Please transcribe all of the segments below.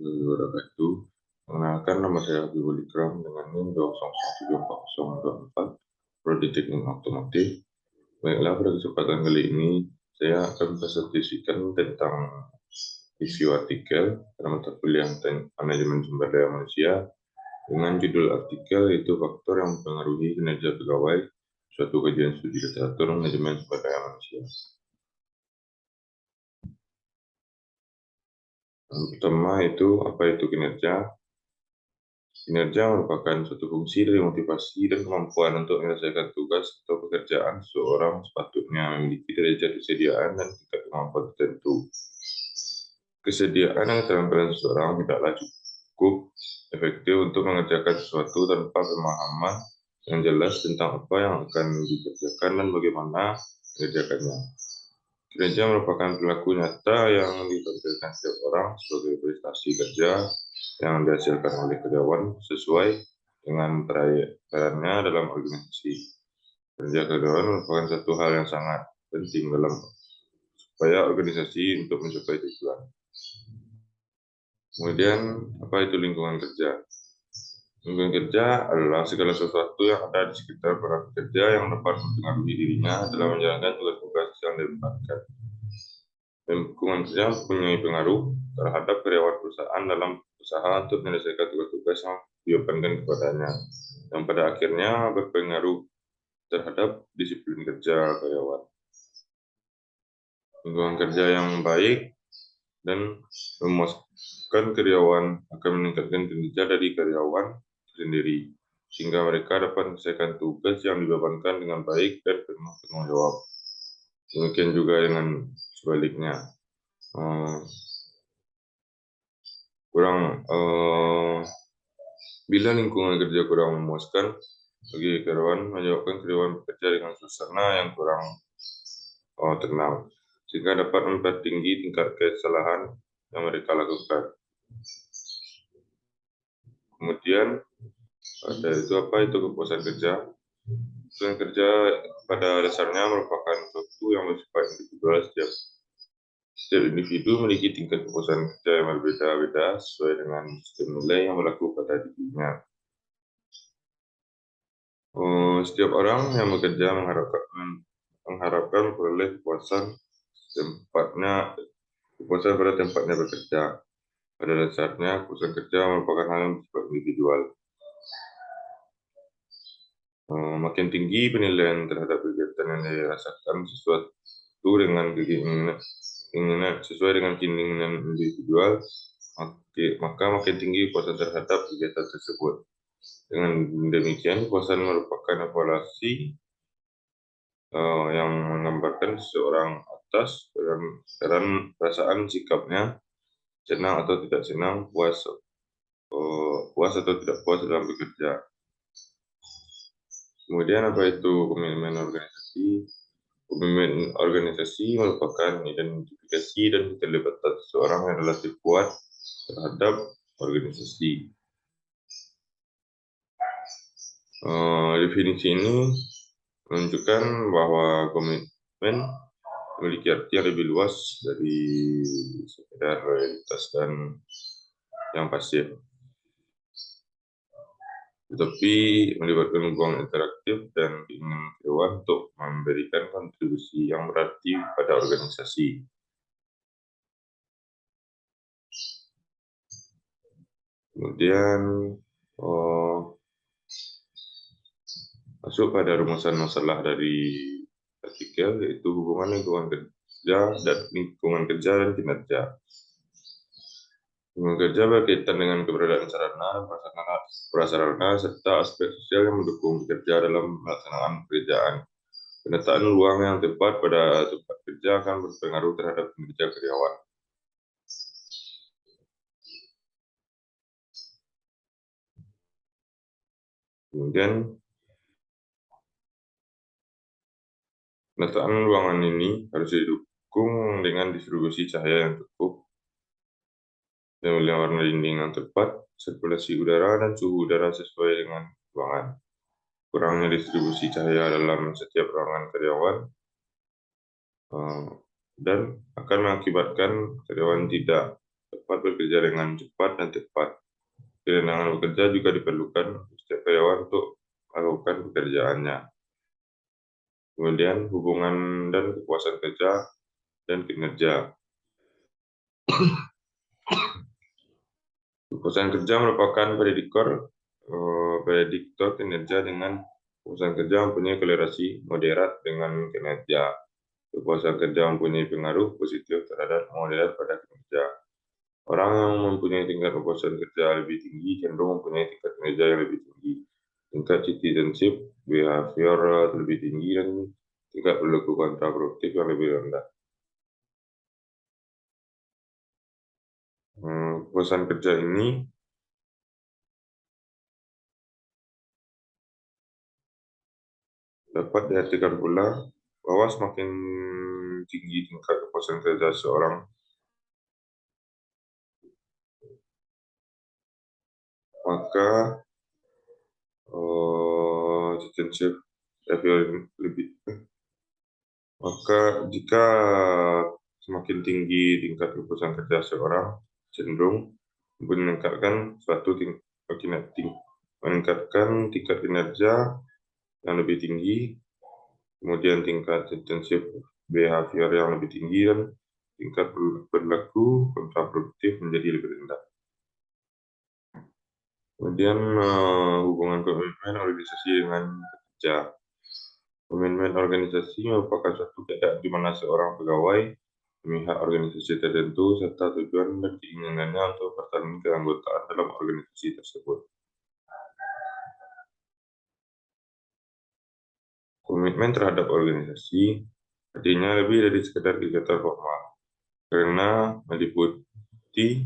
warahmatullahi wabarakatuh. Perkenalkan, nama saya Habibul Ikram dengan NIM 2007404, Prodi Teknik Otomotif. Baiklah, pada kesempatan kali ini saya akan presentasikan tentang isi artikel pada mata kuliah Manajemen Sumber Daya Manusia dengan judul artikel yaitu faktor yang mempengaruhi kinerja pegawai, suatu kajian studi literatur manajemen sumber daya manusia. Yang pertama itu apa itu kinerja? Kinerja merupakan suatu fungsi dari motivasi dan kemampuan untuk menyelesaikan tugas atau pekerjaan seseorang sepatutnya memiliki derajat kesediaan dan tingkat kemampuan tertentu. Kesediaan yang diterangkan seseorang tidaklah cukup efektif untuk mengerjakan sesuatu tanpa pemahaman yang jelas tentang apa yang akan dikerjakan dan bagaimana mengerjakannya. Kinerja merupakan perilaku nyata yang ditampilkan setiap orang sebagai prestasi kerja yang dihasilkan oleh karyawan sesuai dengan perannya dalam organisasi. Kerja karyawan merupakan satu hal yang sangat penting dalam upaya organisasi untuk mencapai tujuan. Kemudian, apa itu lingkungan kerja? Lingkungan kerja adalah segala sesuatu yang ada di sekitar para pekerja yang dapat mempengaruhi dirinya dalam menjalankan tugas-tugas yang dibebankan. Lingkungan kerja mempunyai pengaruh terhadap karyawan perusahaan dalam usaha untuk menyelesaikan tugas-tugas yang dibebankan kepadanya, yang pada akhirnya berpengaruh terhadap disiplin kerja karyawan. Lingkungan kerja yang baik dan memuaskan karyawan akan meningkatkan kinerja dari karyawan sendiri, sehingga mereka dapat menyelesaikan tugas yang dibebankan dengan baik dan penuh tanggung jawab. Demikian juga dengan sebaliknya. Bila lingkungan kerja kurang memuaskan bagi karyawan, menyebabkan karyawan bekerja dengan suasana yang kurang tenang, sehingga dapat mempertinggi tingkat kesalahan yang mereka lakukan. Kemudian ada itu apa itu kepuasan kerja? Kepuasan kerja pada dasarnya merupakan sesuatu yang bersifat individual. Setiap individu memiliki tingkat kepuasan kerja yang berbeda-beda sesuai dengan sistem nilai yang berlaku pada dirinya. Setiap orang yang bekerja mengharapkan memperoleh kepuasan pada tempatnya bekerja. Pada dasarnya, kepuasan kerja merupakan hal yang bersifat individual. Makin tinggi penilaian terhadap kegiatan yang dirasakan sesuai dengan keinginan individual, maka makin tinggi kepuasan terhadap kegiatan tersebut. Dengan demikian, kepuasan merupakan evaluasi yang menggambarkan seseorang atas perasaan sikapnya, senang atau tidak senang, puas atau tidak puas dalam bekerja. Kemudian apa itu komitmen organisasi? Komitmen organisasi merupakan identifikasi dan keterlibatan seseorang yang relatif kuat terhadap organisasi. Definisi ini menunjukkan bahwa komitmen memiliki arti yang lebih luas dari sekedar loyalitas dan yang pasif, tetapi melibatkan hubungan interaktif dan keinginan karyawan untuk memberikan kontribusi yang berarti pada organisasi. Kemudian masuk pada rumusan masalah dari artikel, yaitu hubungan lingkungan kerja dan kinerja. Lingkungan kerja berkaitan dengan keberadaan sarana dan prasarana serta aspek sosial yang mendukung pekerja dalam pelaksanaan pekerjaan. Penataan ruang yang tepat pada tempat kerja akan berpengaruh terhadap kinerja karyawan. Kemudian, penataan ruangan ini harus didukung dengan distribusi cahaya yang cukup, pemilihan warna dinding yang tepat, sirkulasi udara dan suhu udara sesuai dengan ruangan. Kurangnya distribusi cahaya dalam setiap ruangan karyawan dan akan mengakibatkan karyawan tidak dapat bekerja dengan cepat dan tepat. Ketenangan bekerja juga diperlukan untuk setiap karyawan untuk melakukan pekerjaannya. Kemudian hubungan dan kepuasan kerja dan kinerja. Kepuasan kerja merupakan prediktor kinerja dengan kepuasan kerja mempunyai korelasi moderat dengan kinerja. Kepuasan kerja mempunyai pengaruh positif terhadap moderat pada kinerja. Orang yang mempunyai tingkat kepuasan kerja lebih tinggi cenderung mempunyai tingkat kinerja yang lebih tinggi. Tingkat citizenship behavior lebih tinggi dan tingkat perilaku kontraproduktif yang lebih rendah. Kepuasan kerja ini dapat diartikan pula bahwa semakin tinggi tingkat kepuasan kerja seorang, maka citizenship behavior lebih. Maka jika semakin tinggi tingkat kepuasan kerja seorang, cenderung meningkatkan tingkat kinerja yang lebih tinggi, kemudian tingkat citizenship behavior yang lebih tinggi, dan tingkat perilaku kontraproduktif menjadi lebih rendah. Kemudian hubungan komitmen organisasi dengan kerja. Komitmen organisasi merupakan suatu keadaan di mana seorang pegawai memihak organisasi tertentu serta tujuan dan keinginannya untuk bertanggung keanggotaan dalam organisasi tersebut. Komitmen terhadap organisasi artinya lebih dari sekedar kegiatan formal, karena meliputi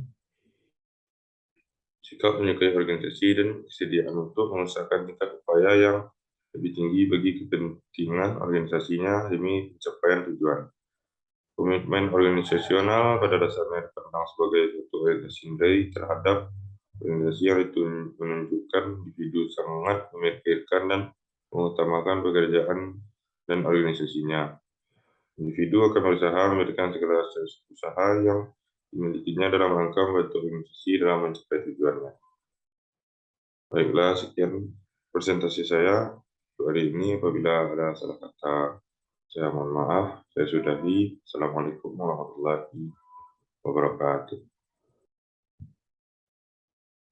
sikap menyukai organisasi dan kesediaan untuk mengusahakan tingkat upaya yang lebih tinggi bagi kepentingan organisasinya demi pencapaian tujuan. Komitmen organisasional pada dasarnya dipandang sebagai suatu orientasi terhadap organisasi yang menunjukkan individu sangat memikirkan dan mengutamakan pekerjaan dan organisasinya. Individu akan berusaha memberikan segala usaha yang dimilikinya dalam rangka membantu organisasi dalam mencapai tujuannya. Baiklah, sekian presentasi saya untuk hari ini. Apabila ada salah kata, saya mohon maaf. Saya sudahi. Assalamualaikum warahmatullahi wabarakatuh.